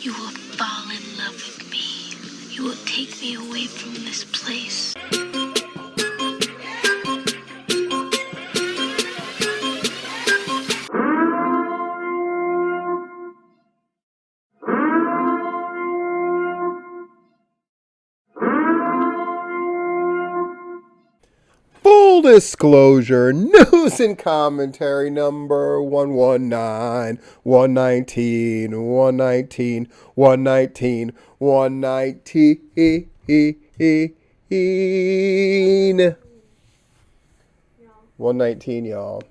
You will fall in love with me. You will take me away from this place. Full disclosure, news and commentary number 119, 119, 119, 119, 119, 119, y'all.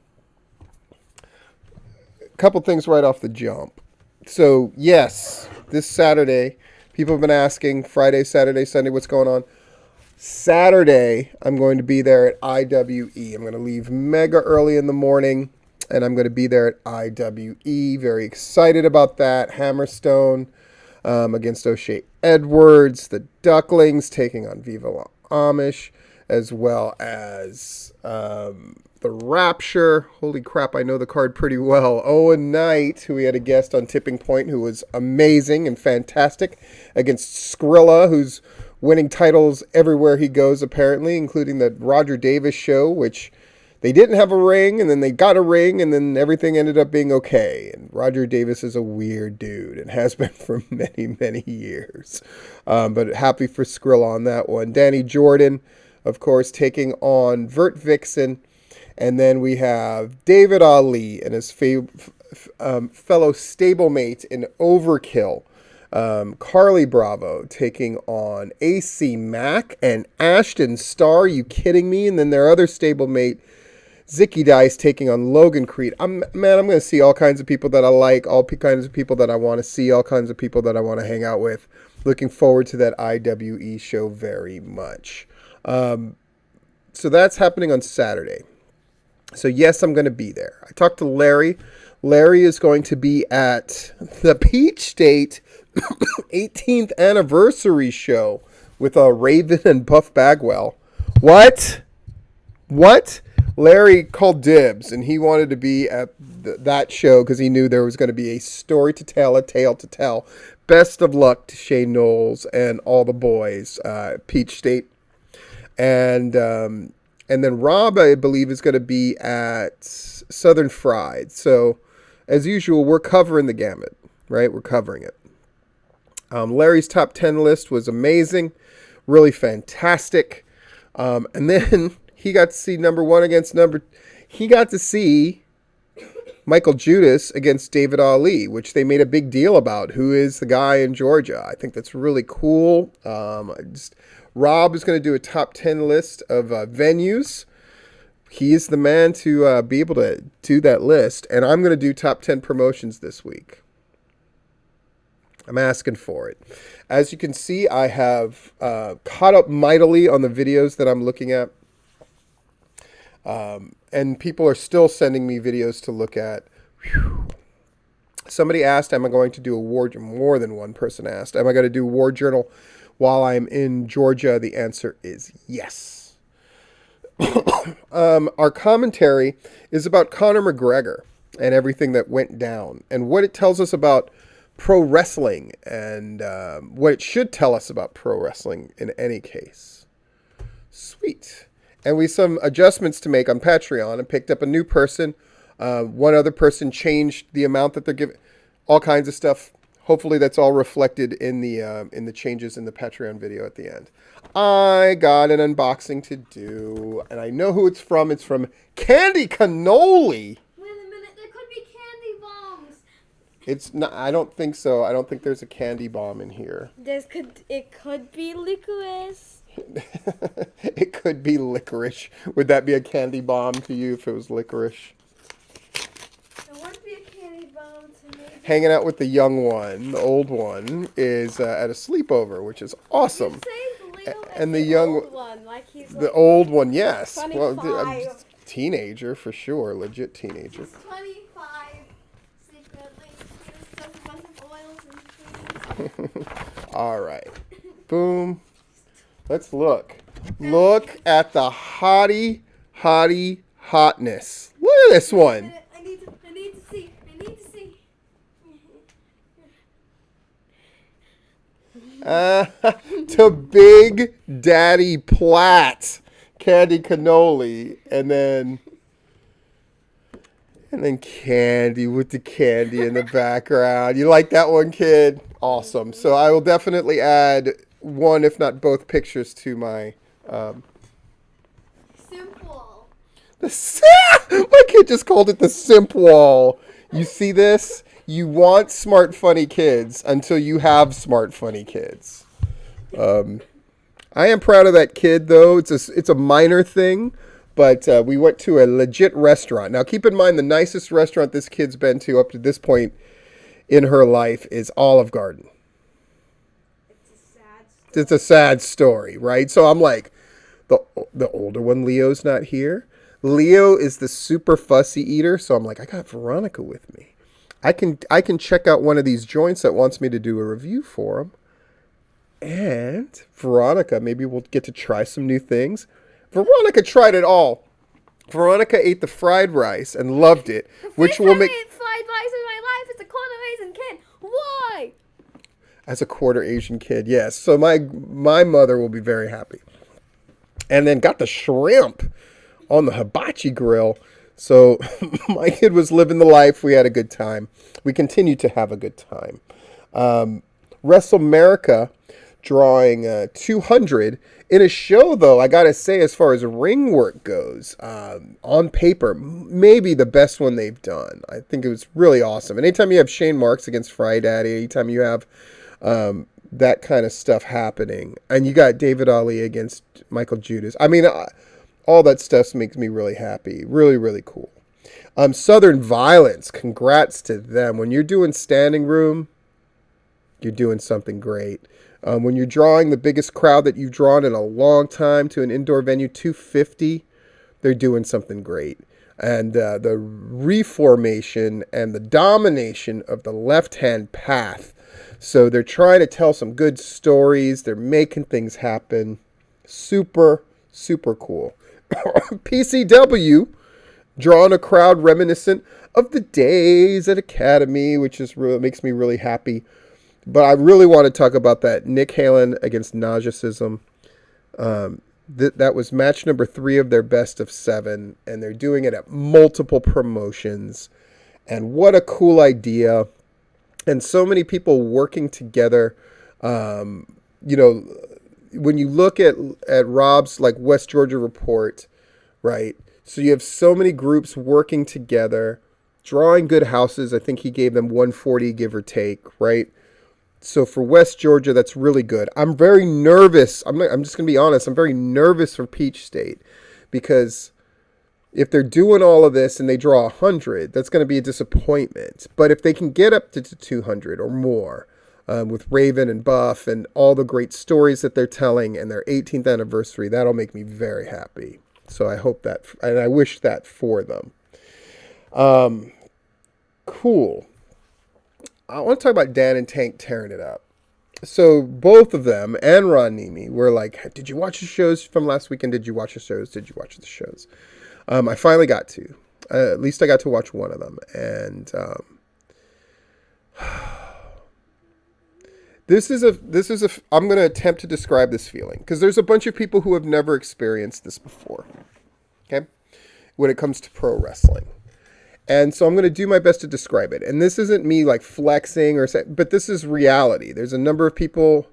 A couple things right off the jump. So, yes, this Saturday, people have been asking, Friday, Saturday, Sunday, what's going on? Saturday, I'm going to be there at IWE. I'm going to leave mega early in the morning, and I'm going to be there at IWE. Very excited about that. Hammerstone against O'Shea Edwards. The Ducklings taking on Viva La Amish, as well as the Rapture. Holy crap, I know the card pretty well. Owen Knight, who we had a guest on Tipping Point, who was amazing and fantastic, against Skrilla, who's winning titles everywhere he goes, apparently, including the Roger Davis show, which they didn't have a ring, and then they got a ring, and then everything ended up being okay. And Roger Davis is a weird dude, and has been for many, many years. But happy for Skrilla on that one. Danny Jordan, of course, taking on Vert Vixen. And then we have David Ali and his fellow stablemate in Overkill, Carly Bravo, taking on AC Mack and Ashton Starr. You kidding me? And then their other stablemate, Zicky Dice, taking on Logan Creed. I'm going to see all kinds of people that I like, all kinds of people that I want to see, all kinds of people that I want to hang out with. Looking forward to that IWE show very much. So that's happening on Saturday. So yes, I'm going to be there. I talked to Larry. Larry is going to be at the Peach State 18th anniversary show with Raven and Buff Bagwell. What? Larry called dibs, and he wanted to be at that show because he knew there was going to be a story to tell, a tale to tell. Best of luck to Shane Knowles and all the boys, Peach State. And then Rob, I believe, is going to be at Southern Fried. So, as usual, we're covering the gamut, right? We're covering it. Larry's top 10 list was amazing, really fantastic. And then he got to see he got to see Michael Judas against David Ali, which they made a big deal about. Who is the guy in Georgia? I think that's really cool. Rob is going to do a top 10 list of venues. He is the man to be able to do that list. And I'm going to do top 10 promotions this week. I'm asking for it. As you can see, I have caught up mightily on the videos that I'm looking at. And people are still sending me videos to look at. Whew. Somebody asked, am I going to do a war? More than one person asked, am I going to do War Journal while I'm in Georgia? The answer is yes. Our commentary is about Conor McGregor and everything that went down and what it tells us about pro wrestling and what it should tell us about pro wrestling in any case. Sweet. And we have some adjustments to make on Patreon and picked up a new person. One other person changed the amount that they're giving. All kinds of stuff. Hopefully that's all reflected in the changes in the Patreon video at the end. I got an unboxing to do, and I know who it's from. It's from Candy Cannoli. Wait a minute, there could be candy bombs. It's not. I don't think so. I don't think there's a candy bomb in here. It could be licorice. It could be licorice. Would that be a candy bomb to you if it was licorice? It would be a candy bomb to me. Hanging out with the young one, the old one, is at a sleepover, which is awesome. You say Leo And the young old one, like he's the like old one, yes. 25. Well, teenager for sure, legit teenager. He's 25. Secretly, he does a bunch of oils and things. All right, boom. Let's look. Look at the hotness. Look at this one. I need to see. To Big Daddy Platt, Candy Cannoli, and then Candy with the candy in the background. You like that one, kid? Awesome. So I will definitely add one, if not both, pictures to my. Simple. My kid just called it the simp wall. You see this? You want smart, funny kids until you have smart, funny kids. I am proud of that kid, though. It's a minor thing, but we went to a legit restaurant. Now, keep in mind, the nicest restaurant this kid's been to up to this point in her life is Olive Garden. It's a sad story, right? So I'm like, the older one, Leo's not here. Leo is the super fussy eater, so I'm like, I got Veronica with me. I can check out one of these joints that wants me to do a review for him. And Veronica, maybe we'll get to try some new things. Veronica tried it all. Veronica ate the fried rice and loved it, which will make. I ate fried rice in my life as a quarter Asian kid. Why? As a quarter Asian kid, yes. So my mother will be very happy. And then got the shrimp on the hibachi grill. So my kid was living the life. We had a good time. We continue to have a good time. WrestleMerica drawing 200 in a show, though, I gotta say, as far as ring work goes, on paper, maybe the best one they've done. I think it was really awesome. And anytime you have Shane Marks against Fry Daddy, anytime you have that kind of stuff happening, and you got David Ali against Michael Judas, I mean, all that stuff makes me really happy. Really, really cool. Southern Violence, congrats to them. When you're doing standing room, you're doing something great. When you're drawing the biggest crowd that you've drawn in a long time to an indoor venue, 250, they're doing something great. And the reformation and the domination of the left-hand path. So they're trying to tell some good stories. They're making things happen. Super, super cool. PCW, drawing a crowd reminiscent of the days at Academy, which is really, makes me really happy. But I really want to talk about that Nick Halen against Nausism. That was match number 3 of their best of 7, and they're doing it at multiple promotions. And what a cool idea. And so many people working together. You know, when you look at Rob's like West Georgia report, right? So you have so many groups working together, drawing good houses. I think he gave them 140, give or take, right? So for West Georgia, that's really good. I'm very nervous. I'm just going to be honest. I'm very nervous for Peach State because if they're doing all of this and they draw 100, that's going to be a disappointment. But if they can get up to 200 or more with Raven and Buff and all the great stories that they're telling and their 18th anniversary, that'll make me very happy. So I hope that, and I wish that for them. Cool. I want to talk about Dan and Tank tearing it up. So both of them and Ron Nemi were like, did you watch the shows from last weekend? Did you watch the shows? Did you watch the shows? I finally got to. At least I got to watch one of them. And I'm going to attempt to describe this feeling because there's a bunch of people who have never experienced this before. Okay? When it comes to pro wrestling. And so I'm going to do my best to describe it. And this isn't me like flexing but this is reality. There's a number of people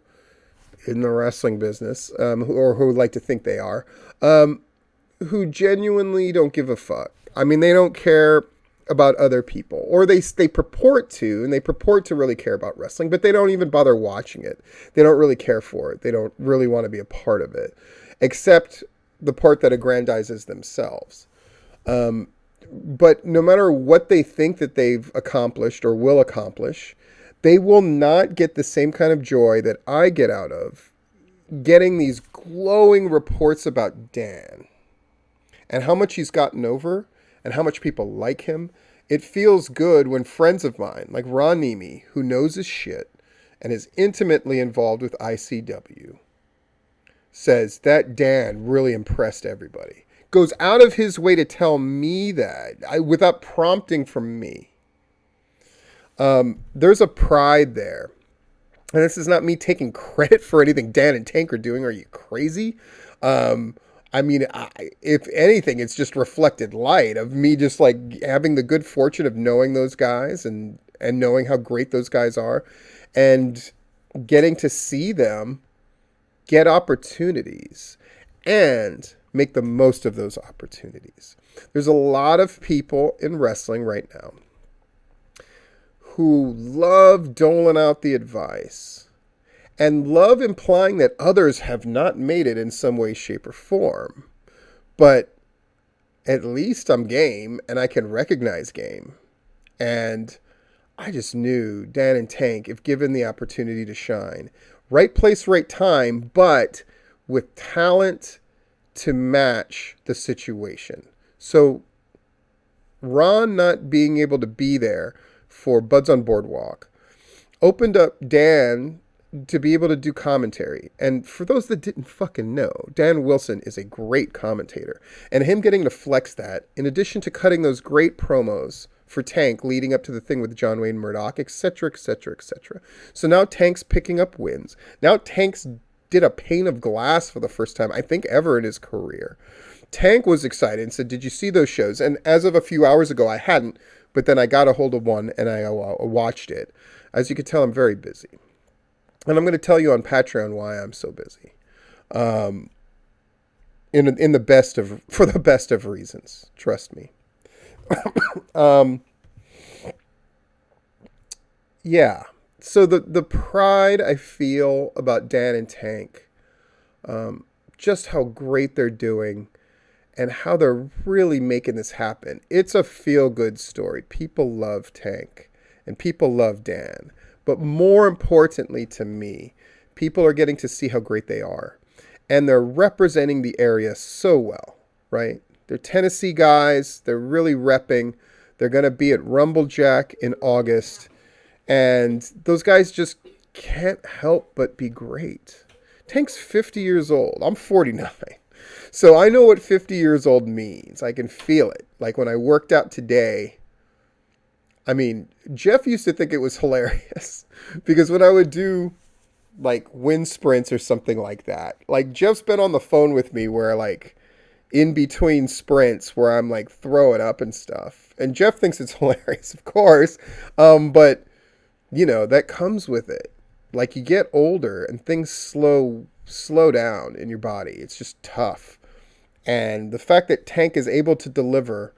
in the wrestling business who would like to think they are, who genuinely don't give a fuck. I mean, they don't care about other people, or they purport to, and they purport to really care about wrestling, but they don't even bother watching it. They don't really care for it. They don't really want to be a part of it, except the part that aggrandizes themselves. But no matter what they think that they've accomplished or will accomplish, they will not get the same kind of joy that I get out of getting these glowing reports about Dan and how much he's gotten over and how much people like him. It feels good when friends of mine, like Ron Nemi, who knows his shit and is intimately involved with ICW, says that Dan really impressed everybody. Goes out of his way to tell me that without prompting from me. There's a pride there And this is not me taking credit for anything Dan and Tank are doing. Are you crazy? I mean, if anything, it's just reflected light of me just like having the good fortune of knowing those guys and knowing how great those guys are and getting to see them get opportunities and make the most of those opportunities. There's a lot of people in wrestling right now who love doling out the advice and love implying that others have not made it in some way, shape, or form. But at least I'm game and I can recognize game. And I just knew Dan and Tank, if given the opportunity to shine, right place, right time, but with talent to match the situation. So Ron not being able to be there for Buds on Boardwalk opened up Dan to be able to do commentary. And for those that didn't fucking know, Dan Wilson is a great commentator. And him getting to flex that, in addition to cutting those great promos for Tank leading up to the thing with John Wayne Murdoch, etc., etc., etc. So now Tank's picking up wins. Now Tank's did a pane of glass for the first time, I think, ever in his career. Tank was excited and said, did you see those shows? And as of a few hours ago, I hadn't. But then I got a hold of one and I watched it. As you can tell, I'm very busy. And I'm going to tell you on Patreon why I'm so busy. In the best of, for the best of reasons. Trust me. Yeah. So the pride I feel about Dan and Tank, just how great they're doing and how they're really making this happen. It's a feel-good story. People love Tank and people love Dan. But more importantly to me, people are getting to see how great they are. And they're representing the area so well, right? They're Tennessee guys. They're really repping. They're going to be at Rumblejack in August. And those guys just can't help but be great. Tank's 50 years old. I'm 49. So I know what 50 years old means. I can feel it. Like when I worked out today, I mean, Jeff used to think it was hilarious because when I would do like wind sprints or something like that, like Jeff's been on the phone with me where like in between sprints where I'm like throwing up and stuff. And Jeff thinks it's hilarious, of course. But you know, that comes with it. Like you get older and things slow down in your body. It's just tough. And the fact that Tank is able to deliver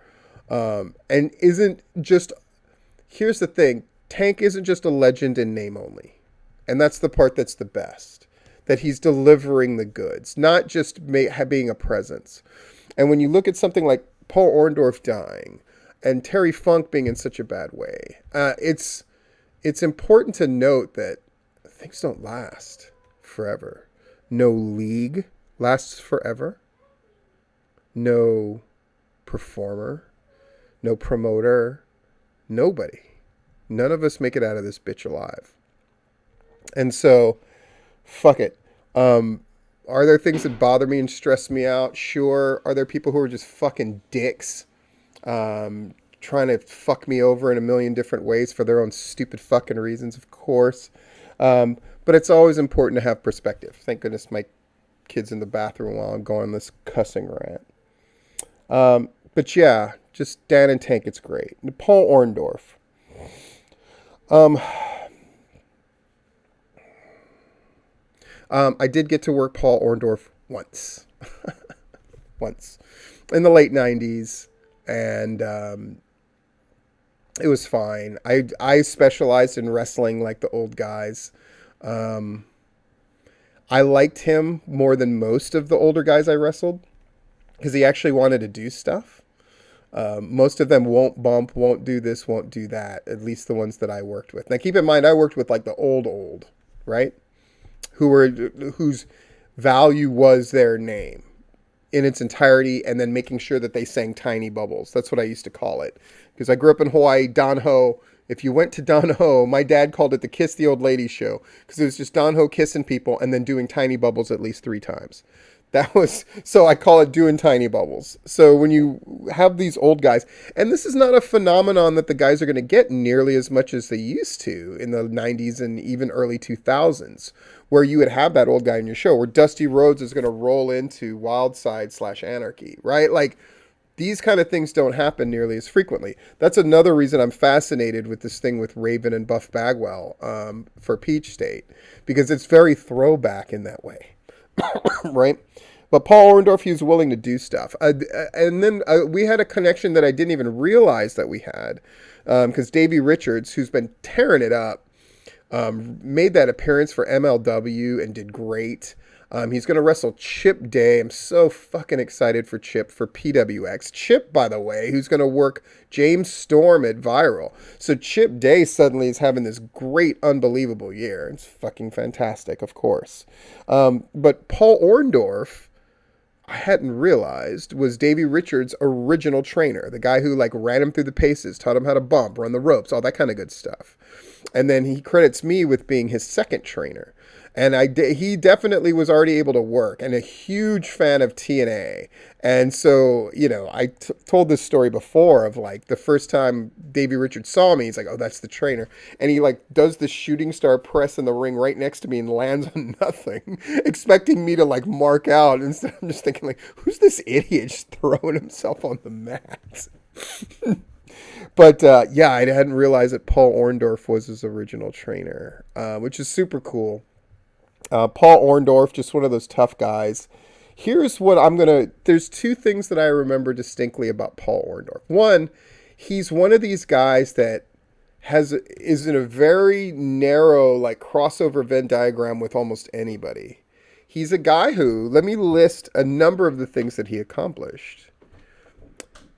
and isn't just, here's the thing, Tank isn't just a legend in name only. And that's the part that's the best. That he's delivering the goods, not just being a presence. And when you look at something like Paul Orndorff dying and Terry Funk being in such a bad way, it's important to note that things don't last forever. No league lasts forever. No performer. No promoter. Nobody. None of us make it out of this bitch alive. And so, fuck it. Are there things that bother me and stress me out? Sure. Are there people who are just fucking dicks? Trying to fuck me over in a million different ways for their own stupid fucking reasons, of course. But it's always important to have perspective. Thank goodness my kid's in the bathroom while I'm going this cussing rant. But yeah, just Dan and Tank, it's great. And Paul Orndorff. I did get to work Paul Orndorff once. Once. In the late 90s. And it was fine. I specialized in wrestling like the old guys. I liked him more than most of the older guys I wrestled because he actually wanted to do stuff. Most of them won't bump, won't do this, won't do that. At least the ones that I worked with. Now keep in mind, I worked with like the old, right? Whose value was their name in its entirety, and then making sure that they sang Tiny Bubbles. That's what I used to call it. Because I grew up in Hawaii, Don Ho. If you went to Don Ho, my dad called it the Kiss the Old Lady show. Because it was just Don Ho kissing people and then doing Tiny Bubbles at least 3 times. That was, so I call it doing tiny bubbles. So when you have these old guys, and this is not a phenomenon that the guys are going to get nearly as much as they used to in the 90s and even early 2000s, where you would have that old guy in your show, where Dusty Rhodes is going to roll into Wildside/Anarchy, right? Like, these kind of things don't happen nearly as frequently. That's another reason I'm fascinated with this thing with Raven and Buff Bagwell for Peach State, because it's very throwback in that way, right? But Paul Orndorff, he was willing to do stuff. And then we had a connection that I didn't even realize that we had, because Davey Richards, who's been tearing it up, made that appearance for MLW and did great. He's going to wrestle Chip Day. I'm so fucking excited for Chip for PWX. Chip, by the way, who's going to work James Storm at Viral. So Chip Day suddenly is having this great, unbelievable year. It's fucking fantastic, of course. But Paul Orndorff, I hadn't realized, was Davey Richards' original trainer. The guy who like ran him through the paces, taught him how to bump, run the ropes, all that kind of good stuff. And then he credits me with being his second trainer. And he definitely was already able to work, and a huge fan of TNA. And so, you know, I told this story before of like the first time Davey Richards saw me, he's like, oh, that's the trainer. And he like does the shooting star press in the ring right next to me and lands on nothing, expecting me to like mark out. Instead, I'm just thinking like, who's this idiot just throwing himself on the mat? But yeah, I hadn't realized that Paul Orndorff was his original trainer, which is super cool. Paul Orndorff, just one of those tough guys. Here's what there's two things that I remember distinctly about Paul Orndorff. One, he's one of these guys that is in a very narrow, like, crossover Venn diagram with almost anybody. He's a guy who, let me list a number of the things that he accomplished.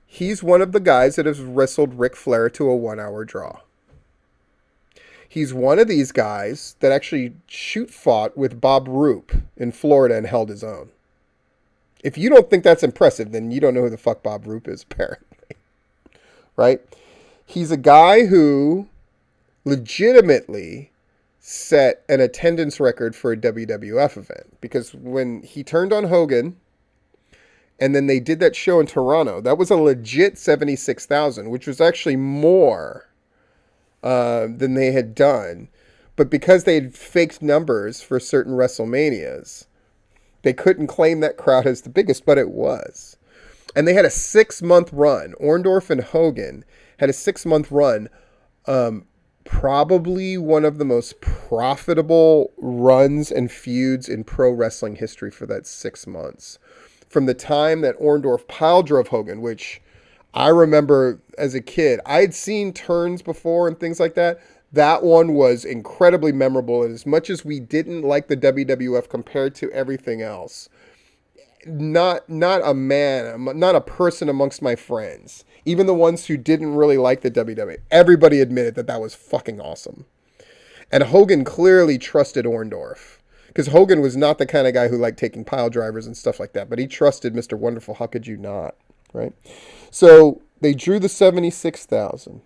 He's one of the guys that has wrestled Ric Flair to a 1-hour draw. He's one of these guys that actually fought with Bob Roop in Florida and held his own. If you don't think that's impressive, then you don't know who the fuck Bob Roop is, apparently. Right? He's a guy who legitimately set an attendance record for a WWF event. Because when he turned on Hogan, and then they did that show in Toronto, that was a legit 76,000, which was actually more than they had done. But because they had faked numbers for certain WrestleManias, they couldn't claim that crowd as the biggest, but it was. And they had a 6-month run. Orndorff and Hogan had a 6-month run. Probably one of the most profitable runs and feuds in pro wrestling history for that 6 months. From the time that Orndorff pile drove Hogan, which I remember as a kid, I'd seen turns before and things like that. That one was incredibly memorable. And as much as we didn't like the WWF compared to everything else, not a person amongst my friends, even the ones who didn't really like the WWF, everybody admitted that was fucking awesome. And Hogan clearly trusted Orndorff. Because Hogan was not the kind of guy who liked taking pile drivers and stuff like that. But he trusted Mr. Wonderful. How could you not? Right? So they drew the 76,000.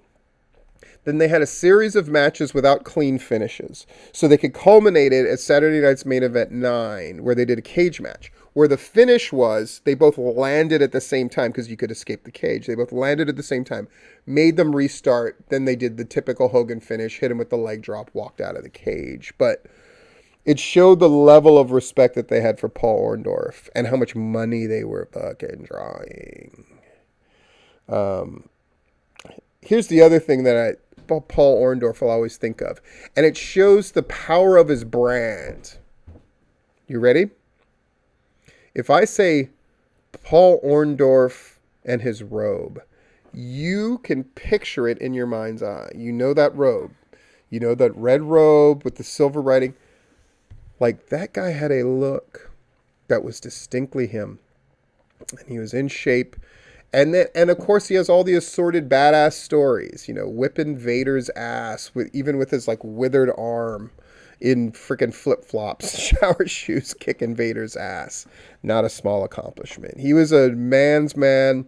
Then they had a series of matches without clean finishes. So they could culminate it at Saturday Night's Main Event 9, where they did a cage match. Where the finish was, they both landed at the same time because you could escape the cage. They both landed at the same time, made them restart. Then they did the typical Hogan finish, hit him with the leg drop, walked out of the cage. But it showed the level of respect that they had for Paul Orndorff and how much money they were fucking drawing. Here's the other thing that Paul Orndorff will always think of, and it shows the power of his brand. You ready? If I say Paul Orndorff and his robe, you can picture it in your mind's eye. You know that robe. You know that red robe with the silver writing. Like, that guy had a look that was distinctly him. And he was in shape. And of course, he has all the assorted badass stories. You know, whipping Vader's ass, even with his, like, withered arm in freaking flip-flops, shower shoes, kicking Vader's ass. Not a small accomplishment. He was a man's man.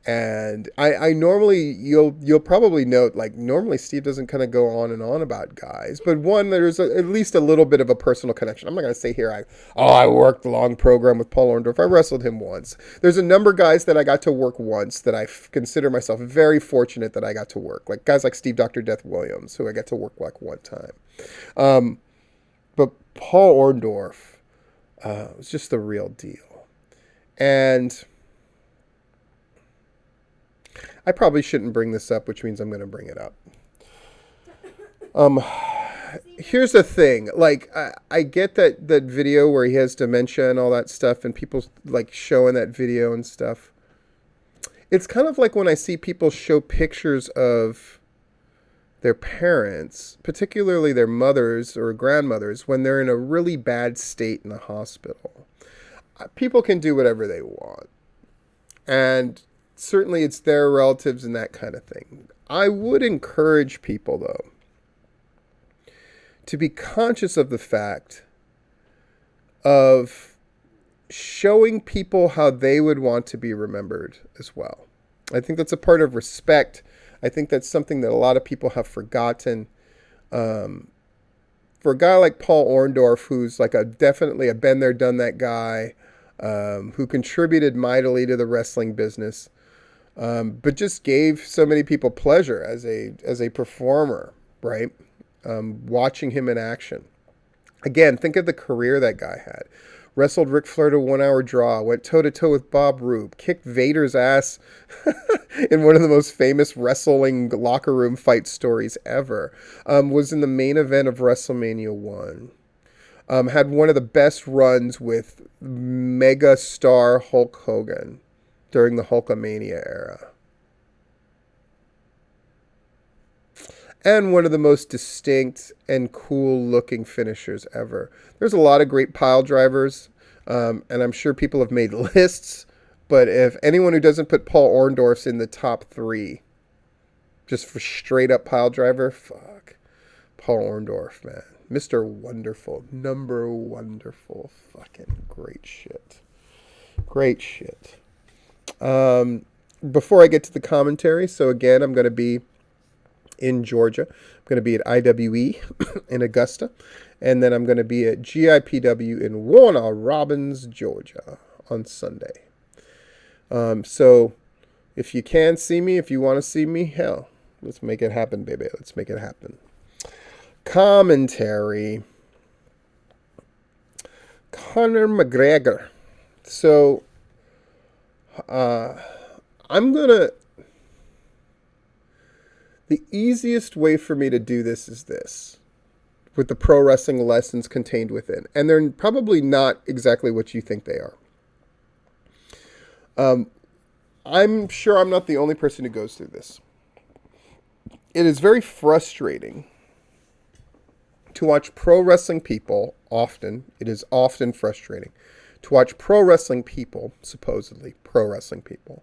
And I normally, you'll probably note, like, normally Steve doesn't kind of go on and on about guys, but one, there's at least a little bit of a personal connection. I'm not going to say here, I worked the long program with Paul Orndorff. I wrestled him once. There's a number of guys that I got to work once that I consider myself very fortunate that I got to work. Like guys like Steve Dr. Death Williams, who I got to work like one time. But Paul Orndorff was just the real deal. And I probably shouldn't bring this up, which means I'm going to bring it up. Here's the thing. Like, I get that video where he has dementia and all that stuff, and people, like, showing that video and stuff. It's kind of like when I see people show pictures of their parents, particularly their mothers or grandmothers, when they're in a really bad state in the hospital. People can do whatever they want. And certainly it's their relatives and that kind of thing. I would encourage people, though, to be conscious of the fact of showing people how they would want to be remembered as well. I think that's a part of respect. I think that's something that a lot of people have forgotten. For a guy like Paul Orndorff, who's like definitely a been there, done that guy, who contributed mightily to the wrestling business, but just gave so many people pleasure as a performer, right? Watching him in action. Again, think of the career that guy had. Wrestled Ric Flair to a 1-hour draw, went toe-to-toe with Bob Roop, kicked Vader's ass in one of the most famous wrestling locker room fight stories ever, was in the main event of WrestleMania 1. Had one of the best runs with mega star Hulk Hogan during the Hulkamania era. And one of the most distinct and cool-looking finishers ever. There's a lot of great pile drivers, and I'm sure people have made lists, but if anyone who doesn't put Paul Orndorff's in the top 3, just for straight-up pile driver, fuck. Paul Orndorff, man. Mr. Wonderful. Number wonderful. Fucking great shit. Great shit. Before I get to the commentary, so again, I'm going to be in Georgia. I'm going to be at IWE in Augusta. And then I'm going to be at GIPW in Warner Robins, Georgia on Sunday. So if you can see me, if you want to see me, hell, let's make it happen, baby. Let's make it happen. Commentary. Conor McGregor. So I'm going to... The easiest way for me to do this is this, with the pro wrestling lessons contained within. And they're probably not exactly what you think they are. I'm sure I'm not the only person who goes through this. It is very frustrating to watch pro wrestling people, it is often frustrating, to watch pro wrestling people, supposedly pro wrestling people,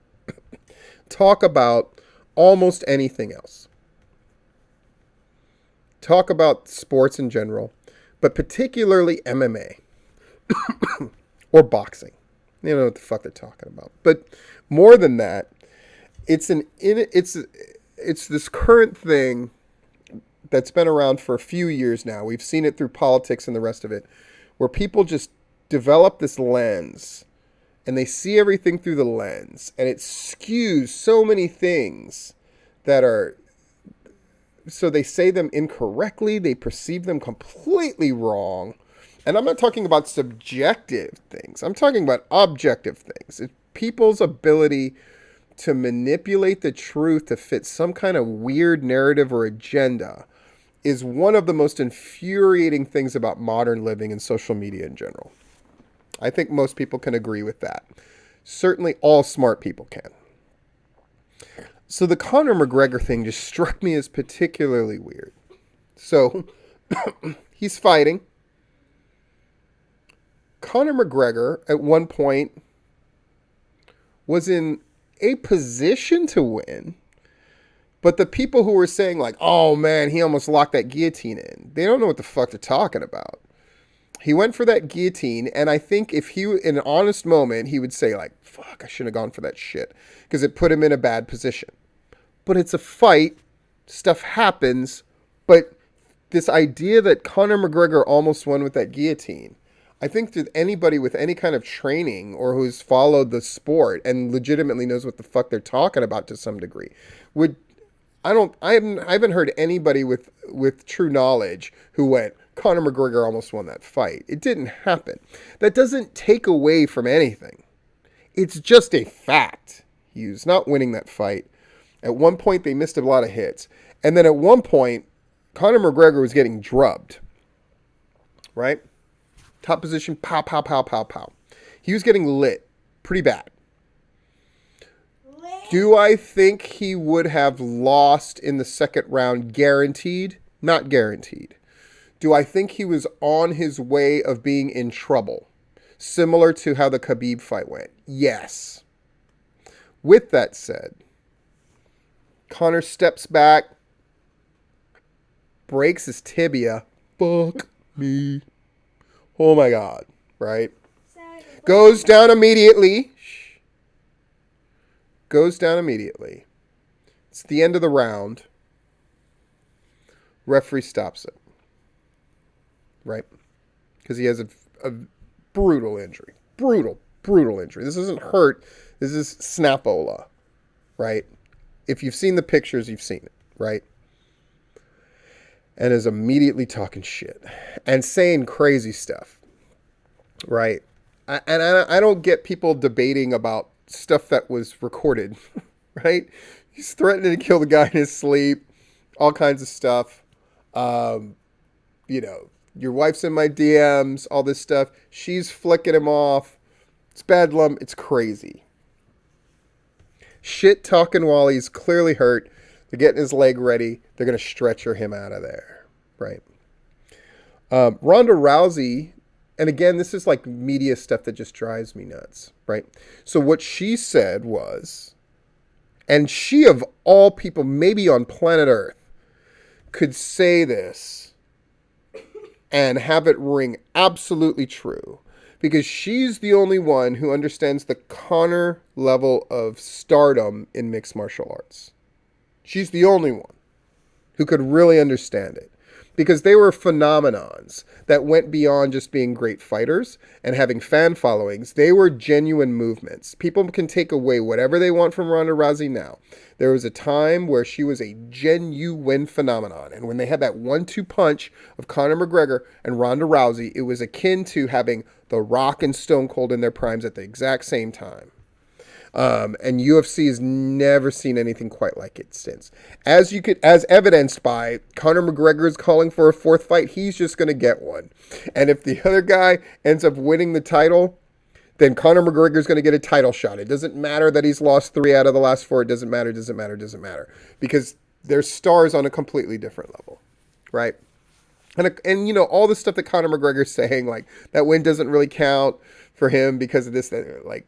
talk about almost anything else. Talk about sports in general, but particularly MMA or boxing. You know what the fuck they're talking about. But more than that, it's this current thing that's been around for a few years now. We've seen it through politics and the rest of it, where people just develop this lens and they see everything through the lens, and it skews so many things that are... So they say them incorrectly, they perceive them completely wrong. And I'm not talking about subjective things. I'm talking about objective things. It's people's ability to manipulate the truth to fit some kind of weird narrative or agenda is one of the most infuriating things about modern living and social media in general. I think most people can agree with that. Certainly all smart people can. So the Conor McGregor thing just struck me as particularly weird. So he's fighting. Conor McGregor at one point was in a position to win, but the people who were saying like, oh man, he almost locked that guillotine in, they don't know what the fuck they're talking about. He went for that guillotine, and I think if he, in an honest moment, he would say, like, fuck, I shouldn't have gone for that shit, because it put him in a bad position. But it's a fight. Stuff happens. But this idea that Conor McGregor almost won with that guillotine, I think that anybody with any kind of training or who's followed the sport and legitimately knows what the fuck they're talking about to some degree would, I haven't heard anybody with true knowledge who went, Conor McGregor almost won that fight. It didn't happen. That doesn't take away from anything. It's just a fact. He was not winning that fight. At one point, they missed a lot of hits. And then at one point, Conor McGregor was getting drubbed. Right? Top position, pow, pow, pow, pow, pow. He was getting lit pretty bad. Do I think he would have lost in the second round? Guaranteed? Not guaranteed. Do I think he was on his way of being in trouble? Similar to how the Khabib fight went? Yes. With that said, Conor steps back, breaks his tibia. Fuck me. Oh my God. Right? Goes down immediately. Goes down immediately. It's the end of the round. Referee stops it. Right? Because he has a brutal injury. Brutal injury. This isn't hurt. This is snapola. Right? If you've seen the pictures, you've seen it. Right? And is immediately talking shit. And saying crazy stuff. Right? I don't get people debating about stuff that was recorded. Right? He's threatening to kill the guy in his sleep. All kinds of stuff. You know, your wife's in my DMs, all this stuff. She's flicking him off. It's bedlam. It's crazy. Shit talking while he's clearly hurt. They're getting his leg ready. They're going to stretcher him out of there. Right. Ronda Rousey, and again, this is like media stuff that just drives me nuts. Right. So what she said was, and she of all people, maybe on planet Earth, could say this and have it ring absolutely true, because she's the only one who understands the Conor level of stardom in mixed martial arts. She's the only one who could really understand it, because they were phenomenons that went beyond just being great fighters and having fan followings. They were genuine movements. People can take away whatever they want from Ronda Rousey now. There was a time where she was a genuine phenomenon. And when they had that 1-2 punch of Conor McGregor and Ronda Rousey, it was akin to having The Rock and Stone Cold in their primes at the exact same time. And UFC has never seen anything quite like it since. As evidenced by Conor McGregor is calling for a fourth fight, he's just going to get one. And if the other guy ends up winning the title, then Conor McGregor is going to get a title shot. It doesn't matter that he's lost 3 out of the last 4. It doesn't matter. Because they're stars on a completely different level, right? And you know, all the stuff that Conor McGregor's saying, like, that win doesn't really count for him because of this, like,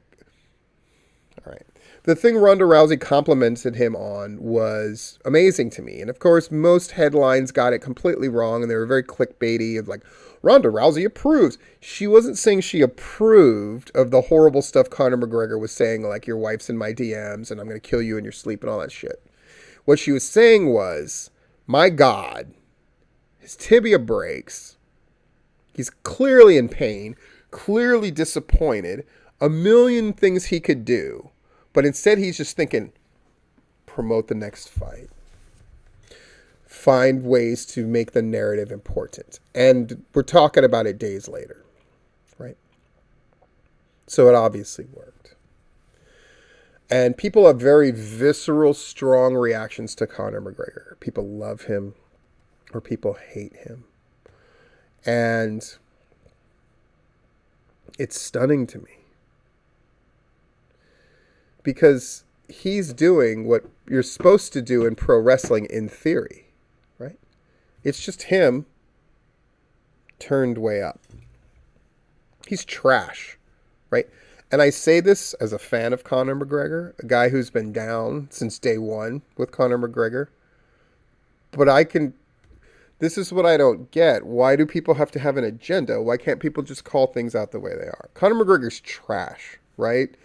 all right. The thing Ronda Rousey complimented him on was amazing to me. And of course, most headlines got it completely wrong, and they were very clickbaity of like, Ronda Rousey approves. She wasn't saying she approved of the horrible stuff Conor McGregor was saying, like, your wife's in my DMs and I'm going to kill you in your sleep and all that shit. What she was saying was, my God, his tibia breaks. He's clearly in pain, clearly disappointed. A million things he could do, but instead he's just thinking, promote the next fight. Find ways to make the narrative important. And we're talking about it days later, right? So it obviously worked. And people have very visceral, strong reactions to Conor McGregor. People love him or people hate him. And it's stunning to me. Because he's doing what you're supposed to do in pro wrestling in theory, right? It's just him turned way up. He's trash, right? And I say this as a fan of Conor McGregor, a guy who's been down since day one with Conor McGregor. But This is what I don't get. Why do people have to have an agenda? Why can't people just call things out the way they are? Conor McGregor's trash, right?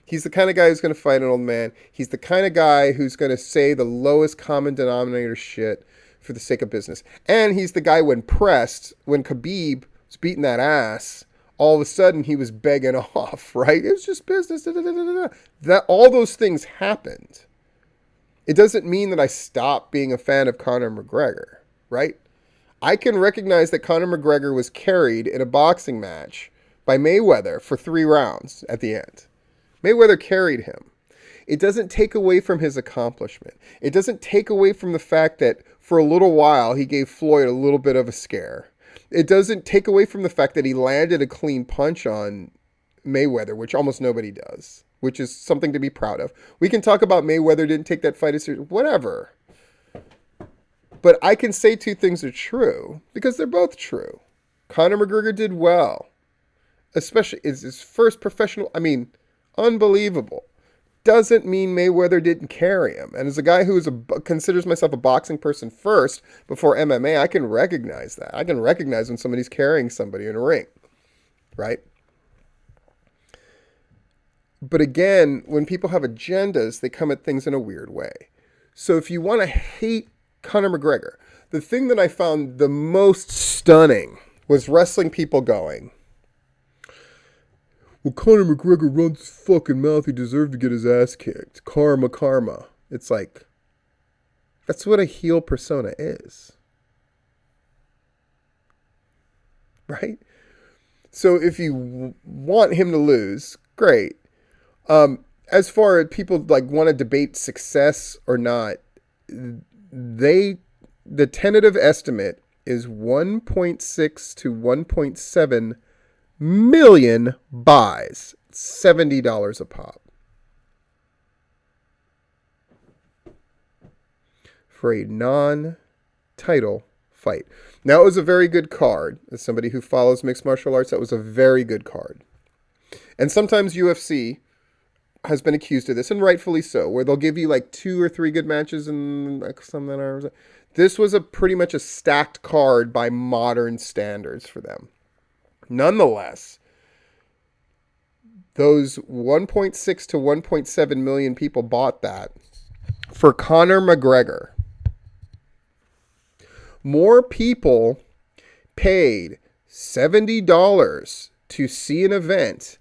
He's the kind of guy who's going to fight an old man. He's the kind of guy who's going to say the lowest common denominator shit for the sake of business. And he's the guy when pressed, when Khabib was beating that ass, all of a sudden he was begging off, right? It was just business. That all those things happened. It doesn't mean that I stopped being a fan of Conor McGregor, right? I can recognize that Conor McGregor was carried in a boxing match by Mayweather for 3 rounds at the end. Mayweather carried him. It doesn't take away from his accomplishment. It doesn't take away from the fact that for a little while he gave Floyd a little bit of a scare. It doesn't take away from the fact that he landed a clean punch on Mayweather, which almost nobody does, which is something to be proud of. We can talk about Mayweather didn't take that fight as serious, whatever. But I can say 2 things are true because they're both true. Conor McGregor did well, especially his first professional, unbelievable. Doesn't mean Mayweather didn't carry him. And as a guy who considers myself a boxing person first before MMA, I can recognize that. I can recognize when somebody's carrying somebody in a ring, right? But again, when people have agendas, they come at things in a weird way. So if you want to hate Conor McGregor, the thing that I found the most stunning was wrestling people going, well, Conor McGregor runs his fucking mouth. He deserved to get his ass kicked. Karma, karma. It's like, that's what a heel persona is. Right? So if you want him to lose, great. As far as people want to debate success or not, the tentative estimate is 1.6 to 1.7 million buys, $70 a pop, for a non-title fight. Now, it was a very good card. As somebody who follows mixed martial arts, that was a very good card. And sometimes UFC has been accused of this, and rightfully so, where they'll give you 2 or 3 good matches and some that are. This was pretty much a stacked card by modern standards for them. Nonetheless, those 1.6 to 1.7 million people bought that for Conor McGregor. More people paid $70 to see an event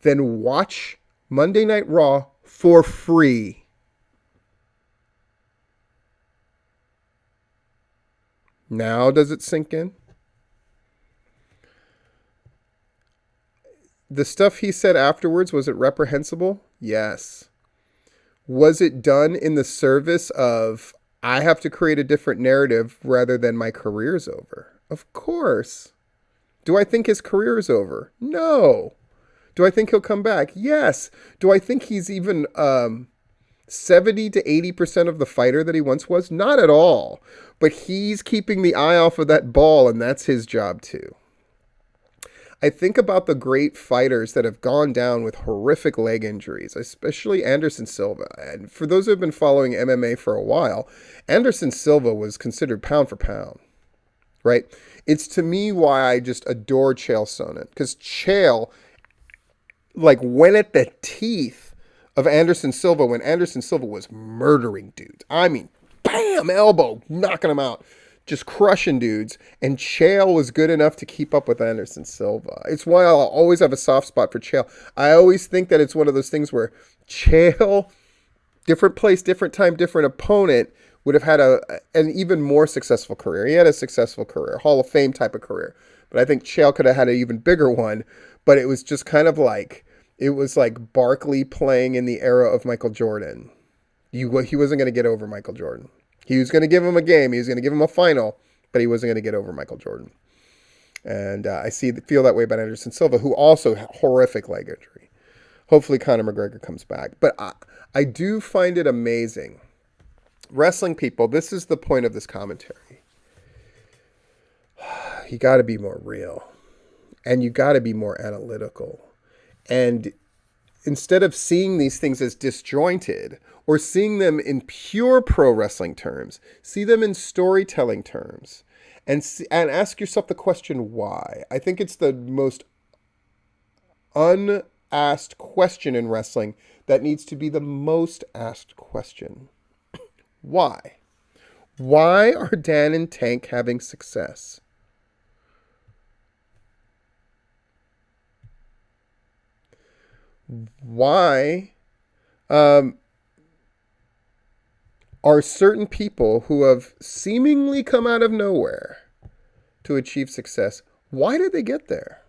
than watch Monday Night Raw for free. Now does it sink in? The stuff he said afterwards, was it reprehensible? Yes. Was it done in the service of, I have to create a different narrative rather than my career's over? Of course. Do I think his career is over? No. Do I think he'll come back? Yes. Do I think he's even 70 to 80% of the fighter that he once was? Not at all. But he's keeping the eye off of that ball, and that's his job too. I think about the great fighters that have gone down with horrific leg injuries, especially Anderson Silva. And for those who have been following MMA for a while, Anderson Silva was considered pound for pound, right? It's to me why I just adore Chael Sonnen, because Chael went at the teeth of Anderson Silva when Anderson Silva was murdering dudes. I mean, bam, elbow, knocking them out. Just crushing dudes, and Chael was good enough to keep up with Anderson Silva. It's why I'll always have a soft spot for Chael. I always think that it's one of those things where Chael, different place, different time, different opponent, would have had an even more successful career. He had a successful career, Hall of Fame type of career. But I think Chael could have had an even bigger one, but it was just kind of it was like Barkley playing in the era of Michael Jordan. He wasn't going to get over Michael Jordan. He was going to give him a game. He was going to give him a final, but he wasn't going to get over Michael Jordan. And I feel that way about Anderson Silva, who also had horrific leg injury. Hopefully Conor McGregor comes back. But I do find it amazing. Wrestling people, this is the point of this commentary. You got to be more real. And you got to be more analytical. And instead of seeing these things as disjointed or seeing them in pure pro wrestling terms, see them in storytelling terms, and ask yourself the question, why? I think it's the most unasked question in wrestling that needs to be the most asked question. Why? Why are Dan and Tank having success? Why are certain people who have seemingly come out of nowhere to achieve success, why did they get there?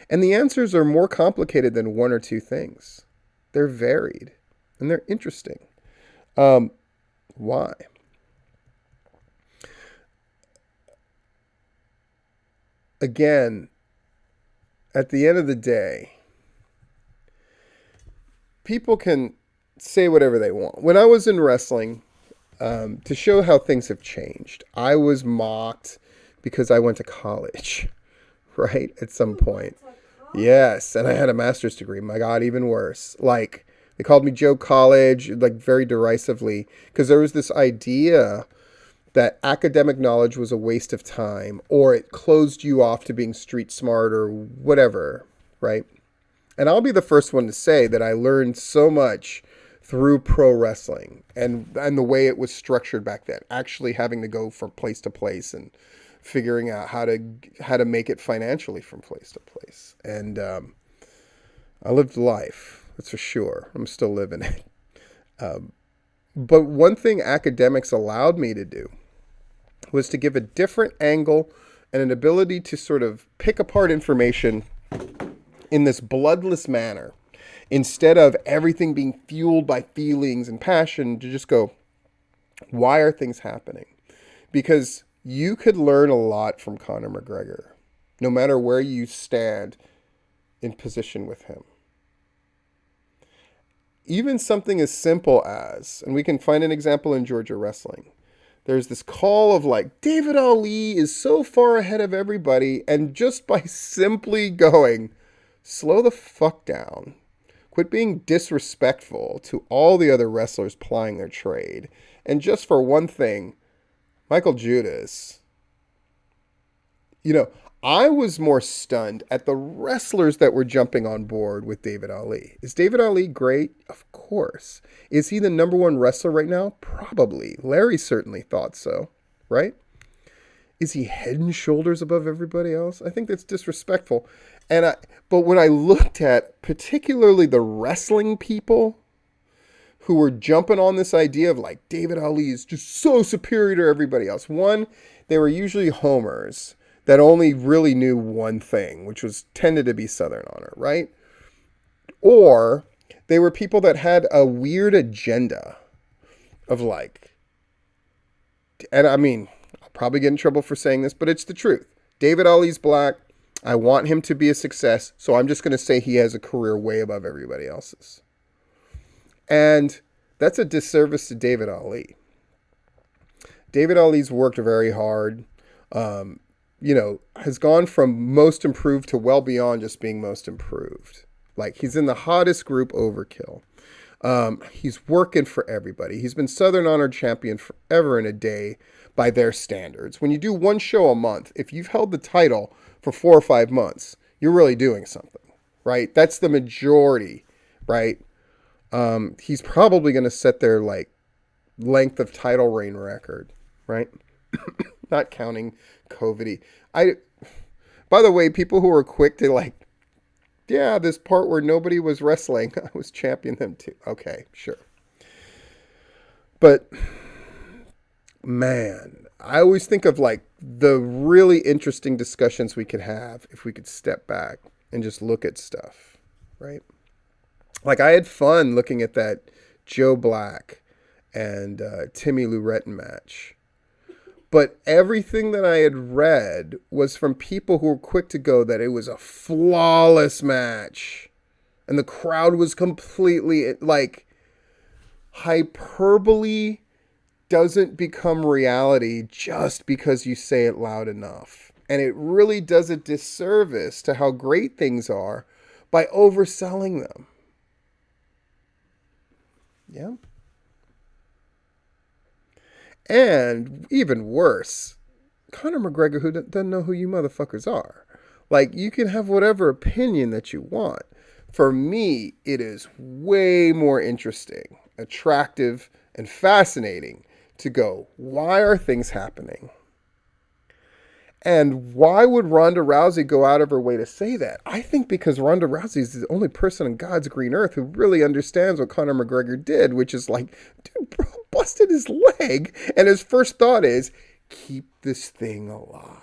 And the answers are more complicated than one or two things. They're varied and they're interesting. Why? Again, at the end of the day, people can say whatever they want. When I was in wrestling, to show how things have changed, I was mocked because I went to college, right? At some point. Yes, and I had a master's degree. My God, even worse. Like, they called me Joe College, like very derisively, because there was this idea that academic knowledge was a waste of time, or it closed you off to being street smart or whatever, right? And I'll be the first one to say that I learned so much through pro wrestling and the way it was structured back then, actually having to go from place to place and figuring out how to make it financially from place to place. And I lived life, that's for sure. I'm still living it. But one thing academics allowed me to do was to give a different angle and an ability to sort of pick apart information in this bloodless manner, instead of everything being fueled by feelings and passion, to just go, why are things happening? Because you could learn a lot from Conor McGregor, no matter where you stand in position with him. Even something as simple as, and we can find an example in Georgia wrestling, there's this call of like, David Ali is so far ahead of everybody, and just by simply going, slow the fuck down. Quit being disrespectful to all the other wrestlers plying their trade. And just for one thing, Michael Judas. I was more stunned at the wrestlers that were jumping on board with David Ali. Is David Ali great? Of course. Is he the number one wrestler right now? Probably. Larry certainly thought so, right? Is he head and shoulders above everybody else? I think that's disrespectful. But when I looked at particularly the wrestling people who were jumping on this idea of like David Ali is just so superior to everybody else. One, they were usually homers that only really knew one thing, which was tended to be Southern Honor, right? Or they were people that had a weird agenda of like, and I mean, I'll probably get in trouble for saying this, but it's the truth. David Ali's black. I want him to be a success, so I'm just going to say he has a career way above everybody else's. And that's a disservice to David Ali. David Ali's worked very hard, has gone from most improved to well beyond just being most improved. Like, he's in the hottest group, Overkill. He's working for everybody. He's been Southern Honor champion forever and a day by their standards. When you do one show a month, if you've held the title for 4 or 5 months, you're really doing something, right? That's the majority, right? He's probably going to set their like length of title reign record, right? Not counting COVID. By the way, people who were quick to like, yeah, this part where nobody was wrestling, I was championing them too. Okay, sure. But man, I always think of like the really interesting discussions we could have if we could step back and just look at stuff, right? Like, I had fun looking at that Joe Black and Timmy Luretten match. But everything that I had read was from people who were quick to go that it was a flawless match. And the crowd was completely, like, hyperbole doesn't become reality just because you say it loud enough. And it really does a disservice to how great things are by overselling them. Yeah. And even worse, Conor McGregor, who doesn't know who you motherfuckers are. Like, you can have whatever opinion that you want. For me, it is way more interesting, attractive, and fascinating to go, why are things happening? And why would Ronda Rousey go out of her way to say that? I think because Ronda Rousey is the only person on God's green earth who really understands what Conor McGregor did, which is like, dude, bro busted his leg. And his first thought is, keep this thing alive.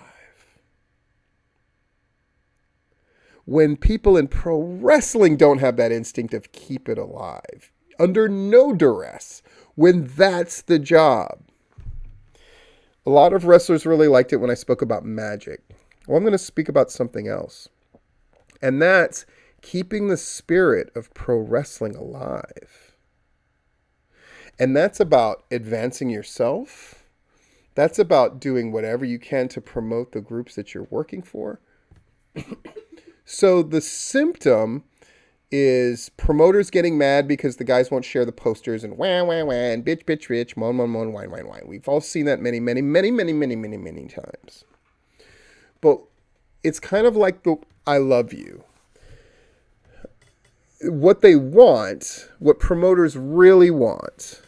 When people in pro wrestling don't have that instinct of keep it alive, under no duress, when that's the job. A lot of wrestlers really liked it when I spoke about magic. Well, I'm going to speak about something else. And that's keeping the spirit of pro wrestling alive. And that's about advancing yourself. That's about doing whatever you can to promote the groups that you're working for. So the symptom is promoters getting mad because the guys won't share the posters and wah, wah, wah, and bitch, bitch, bitch, moan, moan, moan, whine, whine, whine. We've all seen that many times. But it's kind of like the I love you. What they want, what promoters really want,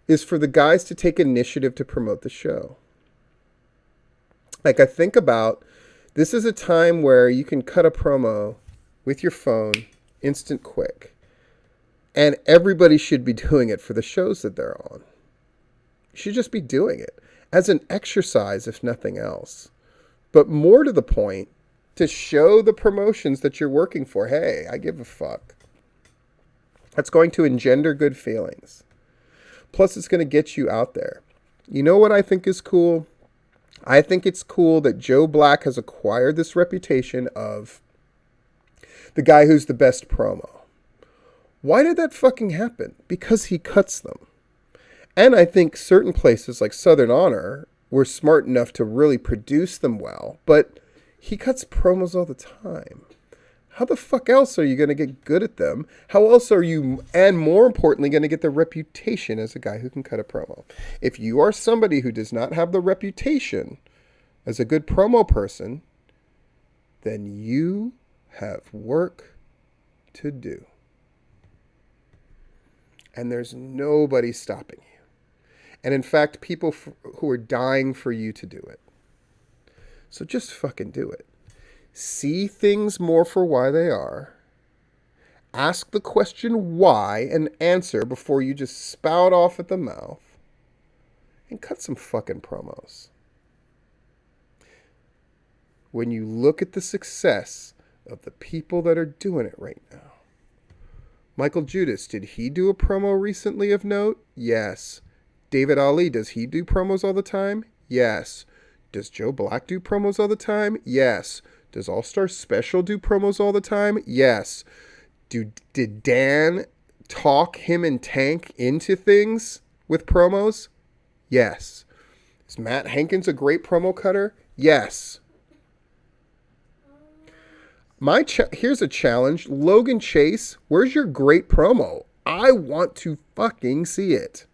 is for the guys to take initiative to promote the show. Like, I think about, this is a time where you can cut a promo with your phone, instant quick. And everybody should be doing it for the shows that they're on. You should just be doing it as an exercise, if nothing else. But more to the point, to show the promotions that you're working for, hey, I give a fuck. That's going to engender good feelings. Plus, it's going to get you out there. You know what I think is cool? I think it's cool that Joe Black has acquired this reputation of the guy who's the best promo. Why did that fucking happen? Because he cuts them. And I think certain places like Southern Honor were smart enough to really produce them well, but he cuts promos all the time. How the fuck else are you going to get good at them? How else are you, and more importantly, going to get the reputation as a guy who can cut a promo? If you are somebody who does not have the reputation as a good promo person, then you have work to do. And there's nobody stopping you. And in fact, people who are dying for you to do it. So just fucking do it. See things more for why they are. Ask the question why and answer before you just spout off at the mouth. And cut some fucking promos. When you look at the success of the people that are doing it right now. Michael Judas, did he do a promo recently of note? Yes. David Ali, does he do promos all the time? Yes. Does Joe Black do promos all the time? Yes. Does All Star Special do promos all the time? Yes. Did Dan talk him and Tank into things with promos? Yes. Is Matt Hankins a great promo cutter? Yes. Here's a challenge. Logan Chase, where's your great promo? I want to fucking see it.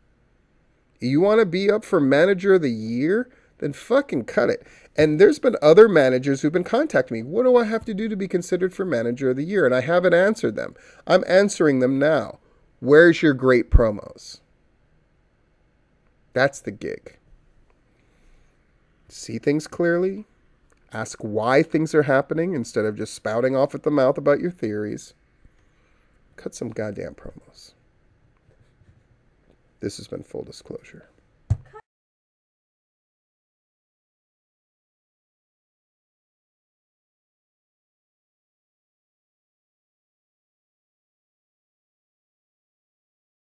You want to be up for Manager of the Year? Then fucking cut it. And there's been other managers who've been contacting me. What do I have to do to be considered for Manager of the Year? And I haven't answered them. I'm answering them now. Where's your great promos? That's the gig. See things clearly. Ask why things are happening instead of just spouting off at the mouth about your theories. Cut some goddamn promos. This has been Full Disclosure.